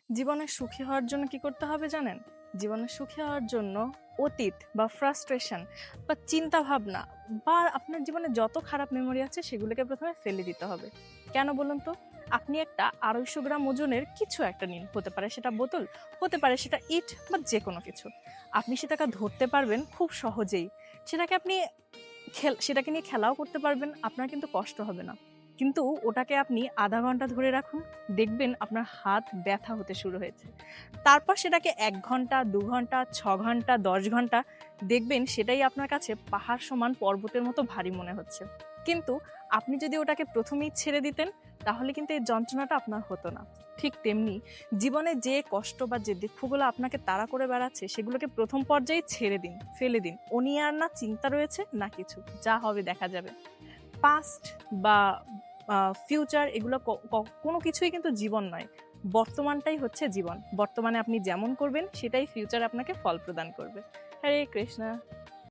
জীবনে সুখী হওয়ার জন্য কি করতে হবে জানেন? জীবনে সুখী হওয়ার জন্য অতীত বা ফ্রাস্ট্রেশন বা চিন্তা ভাবনা বা আপনার জীবনে যত খারাপ মেমোরি আছে সেগুলোকে প্রথমে ফেলে দিতে হবে। কেন বলুন তো? আপনি একটা 250 গ্রাম ওজনের কিছু একটা নিন। হতে পারে সেটা বোতল, হতে পারে সেটা ইট বা যেকোনো কিছু। আপনি সেটাকে ধরতে পারবেন খুব সহজেই। সেটাকে আপনি সেটাকে নিয়ে খেলাও করতে পারবেন, আপনার কিন্তু কষ্ট হবে না। কিন্তু ওটাকে আপনি আধা ঘন্টা ধরে রাখুন, দেখবেন আপনার হাত ব্যথা হতে শুরু হয়েছে। তারপর সেটাকে ১ ঘন্টা, ২ ঘন্টা, ৬ ঘন্টা, ১০ ঘন্টা দেখবেন সেটাই আপনার কাছে পাহাড় সমান পর্বতের মতো ভারী মনে হচ্ছে। কিন্তু আপনি যদি ওটাকে ১ম এই ছেড়ে দিতেন, তাহলে কিন্তু এই যন্ত্রণাটা আপনার হতো না। ঠিক তেমনি জীবনে যে কষ্ট বা যে দুঃখগুলো আপনাকে তাড়া করে বেড়াচ্ছে সেগুলোকে ১ম পর্যায়ে ছেড়ে দিন, ফেলে দিন। ও নিয়ে আর না চিন্তা রয়েছে না কিছু। যা হবে দেখা যাবে। পাস্ট বা ফিউচার এগুলো কোনো কিছুই কিন্তু জীবন নয়। বর্তমানটাই হচ্ছে জীবন। বর্তমানে আপনি যেমন করবেন সেটাই ফিউচার আপনাকে ফল প্রদান করবে। হরে কৃষ্ণা।